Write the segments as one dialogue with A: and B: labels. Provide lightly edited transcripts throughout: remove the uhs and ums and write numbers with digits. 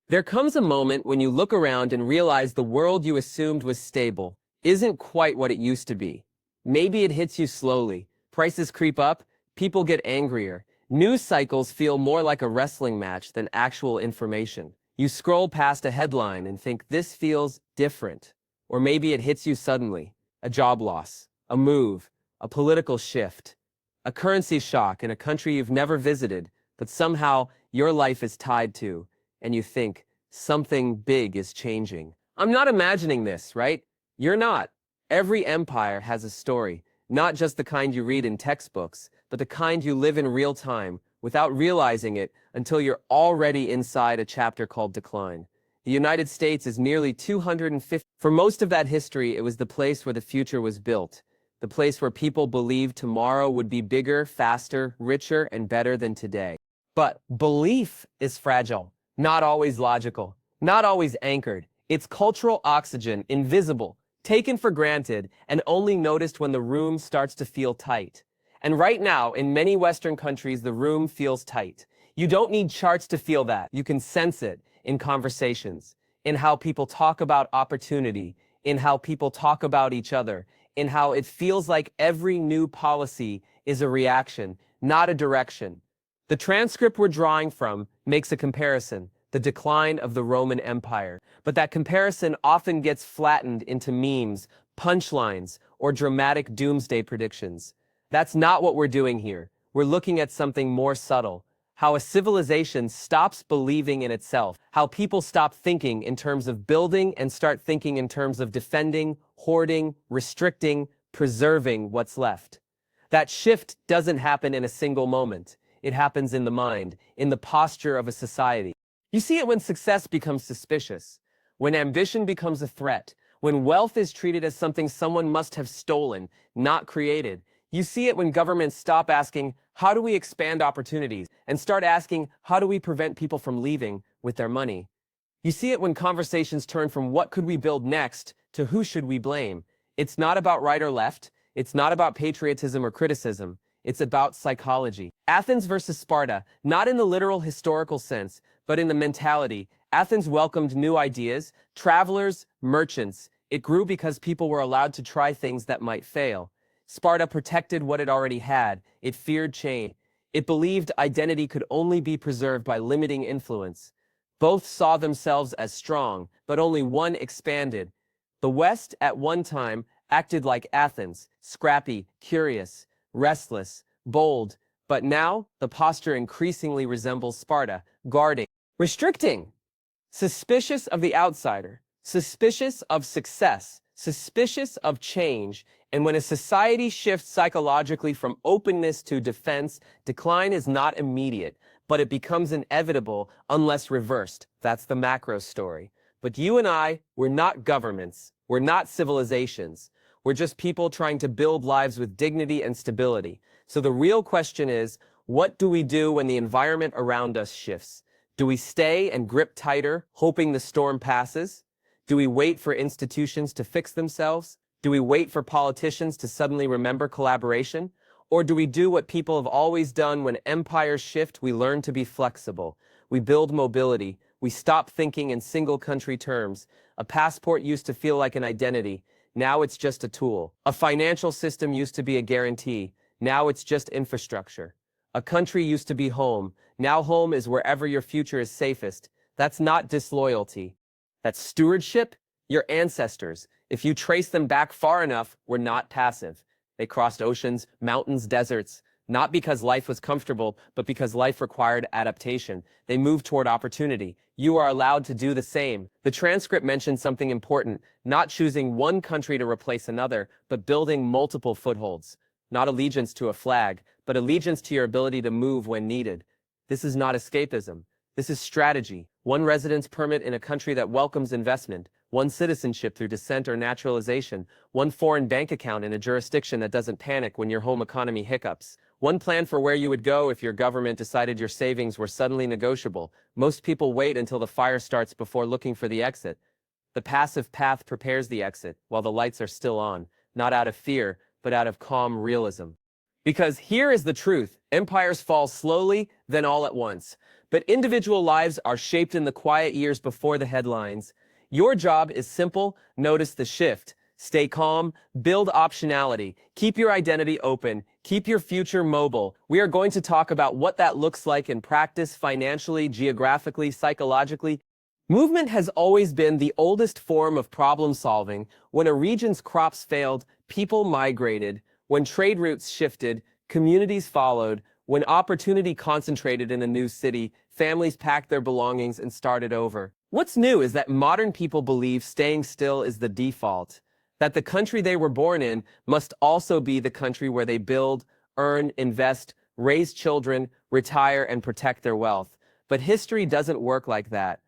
A: There comes a moment when you look around and realize the world you assumed was stable isn't quite what it used to be. Maybe it hits you slowly. Prices creep up, people get angrier. News cycles feel more like a wrestling match than actual information. You scroll past a headline and think this feels different. Or maybe it hits you suddenly. A job loss, a move, a political shift, a currency shock in a country you've never visited, but somehow your life is tied to, and you think something big is changing. I'm not imagining this, right? You're not. Every empire has a story, not just the kind you read in textbooks, but the kind you live in real time without realizing it until you're already inside a chapter called Decline. The United States is nearly 250. For most of that history, it was the place where the future was built, the place where people believed tomorrow would be bigger, faster, richer, and better than today. But belief is fragile, not always logical, not always anchored. It's cultural oxygen, invisible, taken for granted, and only noticed when the room starts to feel tight. And right now, in many Western countries, the room feels tight. You don't need charts to feel that. You can sense it in conversations, in how people talk about opportunity, in how people talk about each other, in how it feels like every new policy is a reaction, not a direction. The transcript we're drawing from makes a comparison, the decline of the Roman Empire, but that comparison often gets flattened into memes, punchlines, or dramatic doomsday predictions. That's not what we're doing here. We're looking at something more subtle, how a civilization stops believing in itself, how people stop thinking in terms of building and start thinking in terms of defending, hoarding, restricting, preserving what's left. That shift doesn't happen in a single moment. It happens in the mind, in the posture of a society. You see it when success becomes suspicious, when ambition becomes a threat, when wealth is treated as something someone must have stolen, not created. You see it when governments stop asking, how do we expand opportunities, and start asking, how do we prevent people from leaving with their money? You see it when conversations turn from what could we build next to who should we blame. It's not about right or left. It's not about patriotism or criticism. It's about psychology. Athens versus Sparta, not in the literal historical sense, but in the mentality. Athens welcomed new ideas, travelers, merchants. It grew because people were allowed to try things that might fail. Sparta protected what it already had. It feared change. It believed identity could only be preserved by limiting influence. Both saw themselves as strong, but only one expanded. The West, at one time, acted like Athens, scrappy, curious, restless, bold, but now the posture increasingly resembles Sparta, guarding, restricting, suspicious of the outsider, suspicious of success, suspicious of change. And when a society shifts psychologically from openness to defense, decline is not immediate, but it becomes inevitable unless reversed. That's the macro story. But you and I, we're not governments. We're not civilizations. We're just people trying to build lives with dignity and stability. So the real question is, what do we do when the environment around us shifts? Do we stay and grip tighter, hoping the storm passes? Do we wait for institutions to fix themselves? Do we wait for politicians to suddenly remember collaboration? Or do we do what people have always done when empires shift? We learn to be flexible. We build mobility. We stop thinking in single country terms. A passport used to feel like an identity. Now it's just a tool. A financial system used to be a guarantee. Now it's just infrastructure. A country used to be home. Now home is wherever your future is safest. That's not disloyalty. That's stewardship. Your ancestors, if you trace them back far enough, were not passive. They crossed oceans, mountains, deserts, not because life was comfortable, but because life required adaptation. They moved toward opportunity. You are allowed to do the same. The transcript mentions something important, not choosing one country to replace another, but building multiple footholds. Not allegiance to a flag, but allegiance to your ability to move when needed. This is not escapism. This is strategy. One residence permit in a country that welcomes investment. One citizenship through descent or naturalization. One foreign bank account in a jurisdiction that doesn't panic when your home economy hiccups. One plan for where you would go if your government decided your savings were suddenly negotiable. Most people wait until the fire starts before looking for the exit. The passive path prepares the exit while the lights are still on, not out of fear, but out of calm realism. Because here is the truth. Empires fall slowly, then all at once. but individual lives are shaped in the quiet years before the headlines. Your job is simple: notice the shift. Stay calm, build optionality, keep your identity open, keep your future mobile. We are going to talk about what that looks like in practice, financially, geographically, psychologically. Movement has always been the oldest form of problem solving. When a region's crops failed, people migrated. When trade routes shifted, communities followed. When opportunity concentrated in a new city, families packed their belongings and started over. What's new is that modern people believe staying still is the default, that the country they were born in must also be the country where they build, earn, invest, raise children, retire, and protect their wealth. But history doesn't work like that.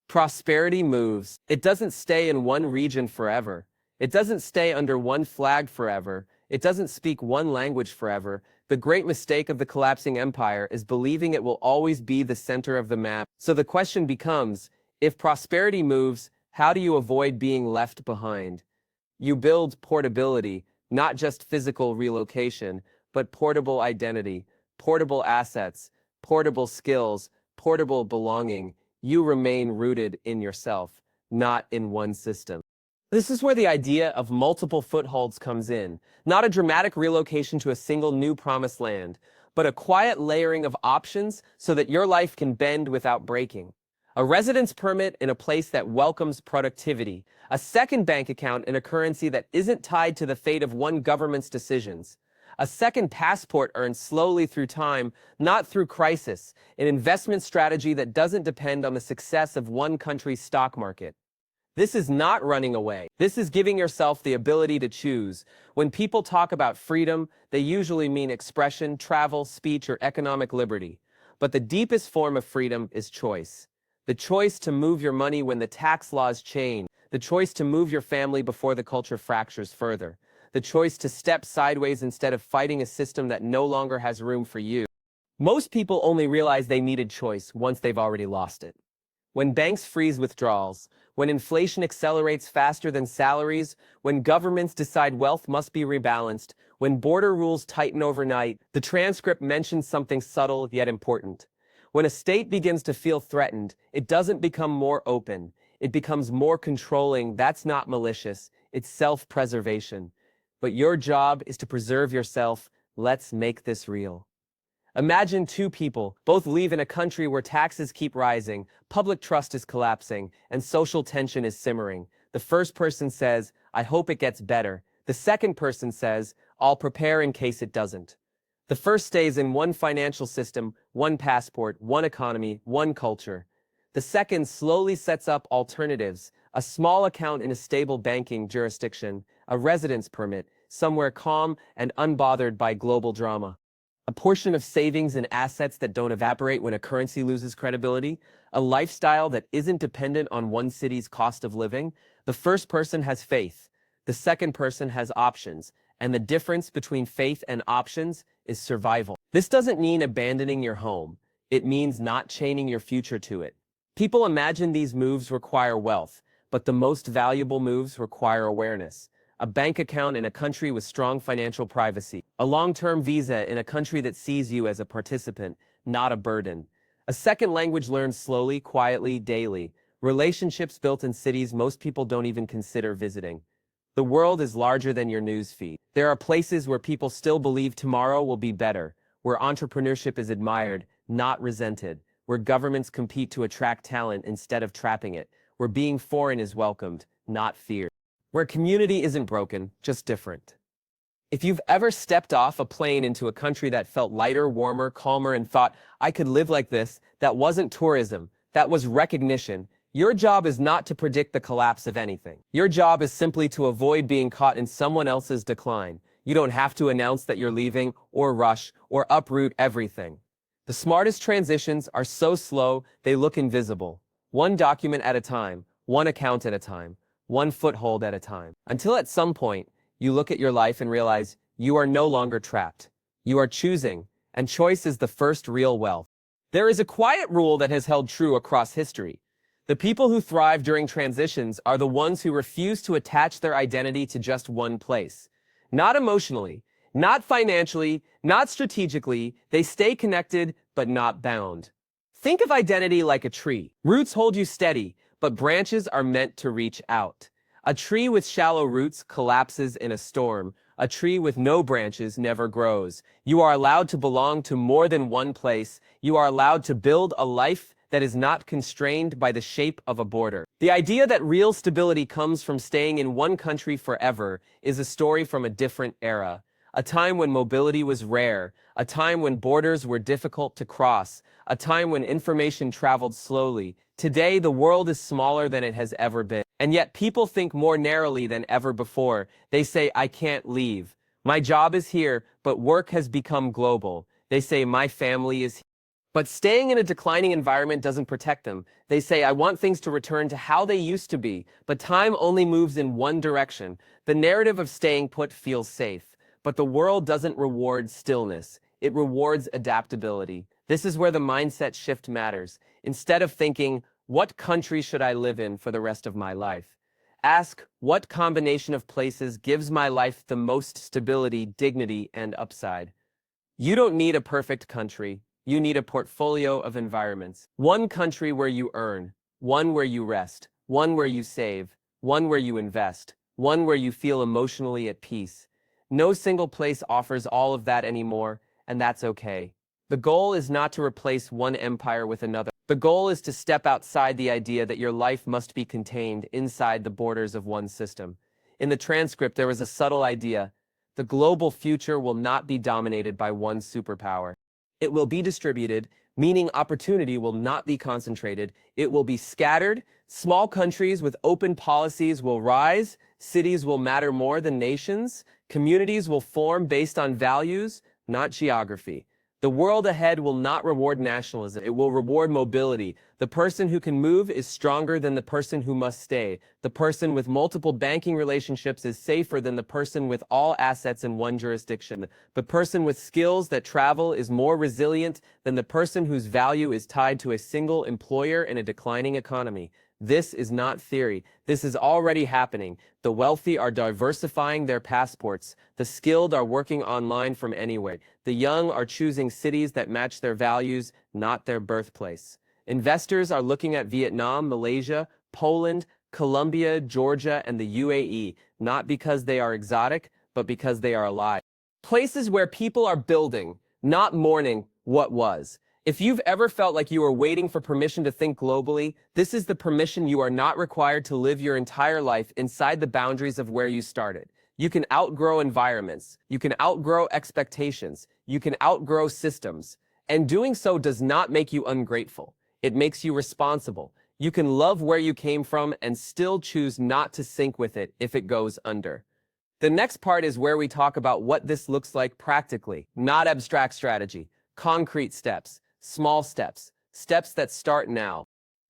A: Prosperity moves. It doesn't stay in one region forever. It doesn't stay under one flag forever. It doesn't speak one language forever. The great mistake of the collapsing empire is believing it will always be the center of the map. So the question becomes, if prosperity moves, how do you avoid being left behind? You build portability, not just physical relocation, but portable identity, portable assets, portable skills, portable belonging. You remain rooted in yourself, not in one system. This is where the idea of multiple footholds comes in, not a dramatic relocation to a single new promised land, but a quiet layering of options so that your life can bend without breaking. A residence permit in a place that welcomes productivity, a second bank account in a currency that isn't tied to the fate of one government's decisions, a second passport earned slowly through time, not through crisis, an investment strategy that doesn't depend on the success of one country's stock market. This is not running away. This is giving yourself the ability to choose. When people talk about freedom, they usually mean expression, travel, speech, or economic liberty. But the deepest form of freedom is choice. The choice to move your money when the tax laws change. The choice to move your family before the culture fractures further. The choice to step sideways instead of fighting a system that no longer has room for you. Most people only realize they needed choice once they've already lost it. When banks freeze withdrawals, when inflation accelerates faster than salaries, when governments decide wealth must be rebalanced, when border rules tighten overnight, the transcript mentions something subtle yet important. When a state begins to feel threatened, it doesn't become more open. It becomes more controlling. That's not malicious. It's self-preservation. But your job is to preserve yourself. Let's make this real. Imagine two people, both live in a country where taxes keep rising, public trust is collapsing, and social tension is simmering. The first person says, "I hope it gets better." The second person says, "I'll prepare in case it doesn't." The first stays in one financial system, one passport, one economy, one culture. The second slowly sets up alternatives, a small account in a stable banking jurisdiction, a residence permit, somewhere calm and unbothered by global drama. A portion of savings and assets that don't evaporate when a currency loses credibility, a lifestyle that isn't dependent on one city's cost of living. The first person has faith, the second person has options, and the difference between faith and options is survival. This doesn't mean abandoning your home. It means not chaining your future to it. People imagine these moves require wealth, but the most valuable moves require awareness. A bank account in a country with strong financial privacy. A long-term visa in a country that sees you as a participant, not a burden. A second language learned slowly, quietly, daily. Relationships built in cities most people don't even consider visiting. The world is larger than your news feed. There are places where people still believe tomorrow will be better, where entrepreneurship is admired, not resented, where governments compete to attract talent instead of trapping it, where being foreign is welcomed, not feared, where community isn't broken, just different. If you've ever stepped off a plane into a country that felt lighter, warmer, calmer, and thought, "I could live like this," that wasn't tourism, that was recognition. Your job is not to predict the collapse of anything. Your job is simply to avoid being caught in someone else's decline. You don't have to announce that you're leaving, or rush, or uproot everything. The smartest transitions are so slow, they look invisible. One document at a time, one account at a time, one foothold at a time. Until at some point, you look at your life and realize you are no longer trapped. You are choosing, and choice is the first real wealth. There is a quiet rule that has held true across history. The people who thrive during transitions are the ones who refuse to attach their identity to just one place. Not emotionally, not financially, not strategically, they stay connected but not bound. Think of identity like a tree. Roots hold you steady, but branches are meant to reach out. A tree with shallow roots collapses in a storm. A tree with no branches never grows. You are allowed to belong to more than one place. You are allowed to build a life that is not constrained by the shape of a border. The idea that real stability comes from staying in one country forever is a story from a different era. A time when mobility was rare, a time when borders were difficult to cross, a time when information traveled slowly. Today, the world is smaller than it has ever been. And yet people think more narrowly than ever before. They say, I can't leave. My job is here, but work has become global. They say, my family is here. But staying in a declining environment doesn't protect them. They say, I want things to return to how they used to be, but time only moves in one direction. The narrative of staying put feels safe. But the world doesn't reward stillness. It rewards adaptability. This is where the mindset shift matters. Instead of thinking, what country should I live in for the rest of my life? Ask, what combination of places gives my life the most stability, dignity, and upside? You don't need a perfect country. You need a portfolio of environments. One country where you earn, one where you rest, one where you save, one where you invest, one where you feel emotionally at peace. No single place offers all of that anymore, and that's okay. The goal is not to replace one empire with another. The goal is to step outside the idea that your life must be contained inside the borders of one system. In the transcript, there was a subtle idea. The global future will not be dominated by one superpower. It will be distributed, meaning opportunity will not be concentrated. It will be scattered. Small countries with open policies will rise. Cities will matter more than nations. Communities will form based on values, not geography. The world ahead will not reward nationalism. It will reward mobility. The person who can move is stronger than the person who must stay. The person with multiple banking relationships is safer than the person with all assets in one jurisdiction. The person with skills that travel is more resilient than the person whose value is tied to a single employer in a declining economy. This is not theory. This is already happening. The wealthy are diversifying their passports. The skilled are working online from anywhere. The young are choosing cities that match their values, not their birthplace. Investors are looking at Vietnam, Malaysia, Poland, Colombia, Georgia, and the UAE, not because they are exotic, but because they are alive. Places where people are building, not mourning what was. If you've ever felt like you were waiting for permission to think globally, this is the permission. You are not required to live your entire life inside the boundaries of where you started. You can outgrow environments. You can outgrow expectations. You can outgrow systems. And doing so does not make you ungrateful. It makes you responsible. You can love where you came from and still choose not to sink with it if it goes under. The next part is where we talk about what this looks like practically, not abstract strategy, concrete steps. Small steps, steps that start now.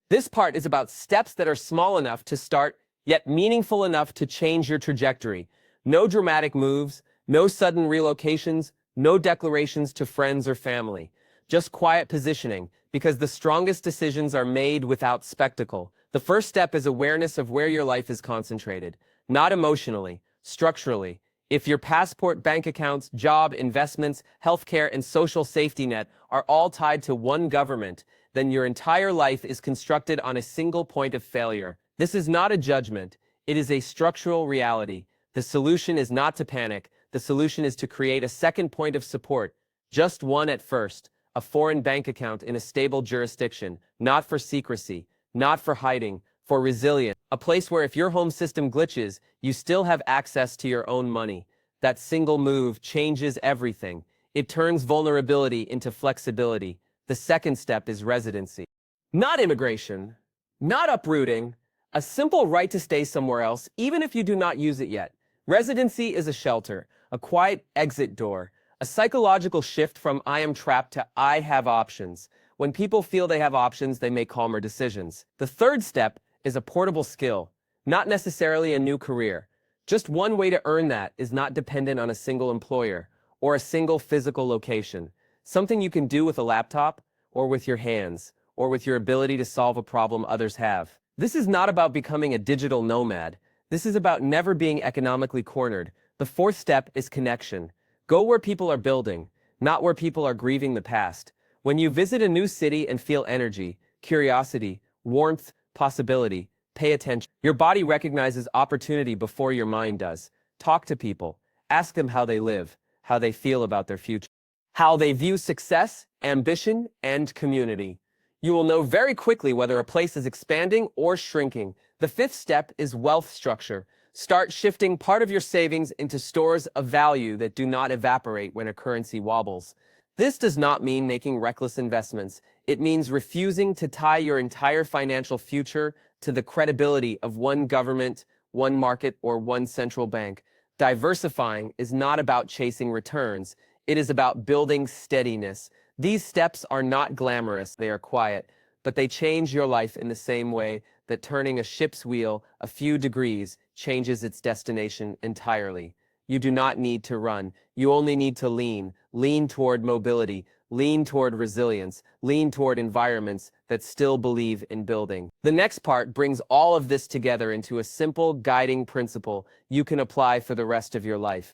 A: This part is about steps that are small enough to start, yet meaningful enough to change your trajectory. No dramatic moves, no sudden relocations, no declarations to friends or family. Just quiet positioning, because the strongest decisions are made without spectacle. The first step is awareness of where your life is concentrated, not emotionally, structurally. If your passport, bank accounts, job, investments, healthcare, and social safety net are all tied to one government, then your entire life is constructed on a single point of failure. This is not a judgment. It is a structural reality. The solution is not to panic. The solution is to create a second point of support, just one at first, a foreign bank account in a stable jurisdiction, not for secrecy, not for hiding, for resilience. A place where if your home system glitches, you still have access to your own money. That single move changes everything. It turns vulnerability into flexibility. The second step is residency. Not immigration, not uprooting, a simple right to stay somewhere else, even if you do not use it yet. Residency is a shelter, a quiet exit door, a psychological shift from I am trapped to I have options. When people feel they have options, they make calmer decisions. The third step is a portable skill, not necessarily a new career. Just one way to earn that is not dependent on a single employer or a single physical location. Something you can do with a laptop or with your hands or with your ability to solve a problem others have. This is not about becoming a digital nomad. This is about never being economically cornered. The fourth step is connection. Go where people are building, not where people are grieving the past. When you visit a new city and feel energy, curiosity, warmth, possibility, pay attention. Your body recognizes opportunity before your mind does. Talk to people. Ask them how they live, how they feel about their future, how they view success, ambition, and community. You will know very quickly whether a place is expanding or shrinking. The fifth step is wealth structure. Start shifting part of your savings into stores of value that do not evaporate when a currency wobbles. This does not mean making reckless investments. It means refusing to tie your entire financial future to the credibility of one government, one market, or one central bank. Diversifying is not about chasing returns. It is about building steadiness. These steps are not glamorous, they are quiet, but they change your life in the same way that turning a ship's wheel a few degrees changes its destination entirely. You do not need to run. You only need to lean. Lean toward mobility. Lean toward resilience. Lean toward environments that still believe in building. The next part brings all of this together into a simple guiding principle you can apply for the rest of your life.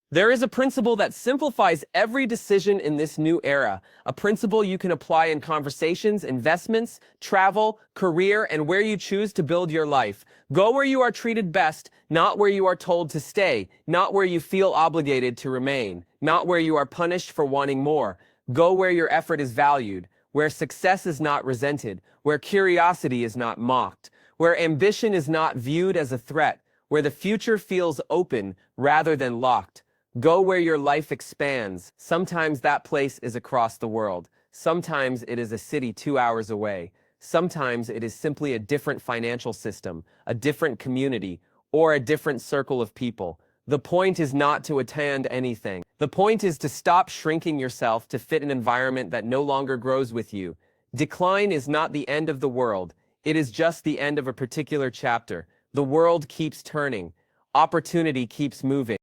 A: There is a principle that simplifies every decision in this new era, a principle you can apply in conversations, investments, travel, career, and where you choose to build your life. Go where you are treated best, not where you are told to stay, not where you feel obligated to remain, not where you are punished for wanting more. Go where your effort is valued, where success is not resented, where curiosity is not mocked, where ambition is not viewed as a threat, where the future feels open rather than locked. Go where your life expands. Sometimes that place is across the world. Sometimes it is a city 2 hours away. Sometimes it is simply a different financial system, a different community, or a different circle of people. The point is not to attend anything. The point is to stop shrinking yourself to fit an environment that no longer grows with you. Decline is not the end of the world. It is just the end of a particular chapter. The world keeps turning. Opportunity keeps moving.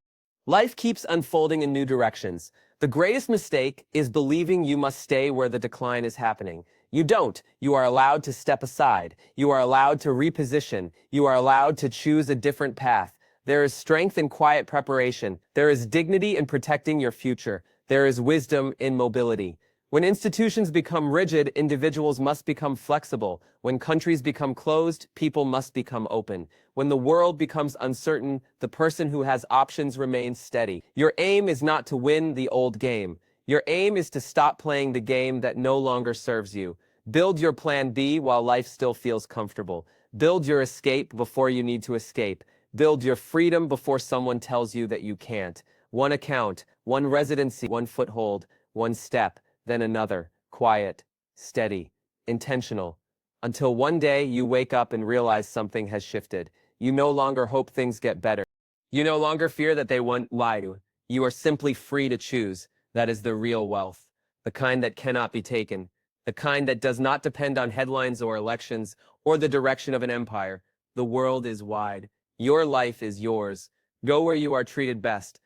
A: Life keeps unfolding in new directions. The greatest mistake is believing you must stay where the decline is happening. You don't. You are allowed to step aside. You are allowed to reposition. You are allowed to choose a different path. There is strength in quiet preparation. There is dignity in protecting your future. There is wisdom in mobility. When institutions become rigid, individuals must become flexible. When countries become closed, people must become open. When the world becomes uncertain, the person who has options remains steady. Your aim is not to win the old game. Your aim is to stop playing the game that no longer serves you. Build your plan B while life still feels comfortable. Build your escape before you need to escape. Build your freedom before someone tells you that you can't. One account, one residency, one foothold, one step, then another, quiet, steady, intentional, until one day you wake up and realize something has shifted. You no longer hope things get better. You no longer fear that they won't lie to you. You are simply free to choose. That is the real wealth, the kind that cannot be taken, the kind that does not depend on headlines or elections or the direction of an empire. The world is wide. Your life is yours. Go where you are treated best.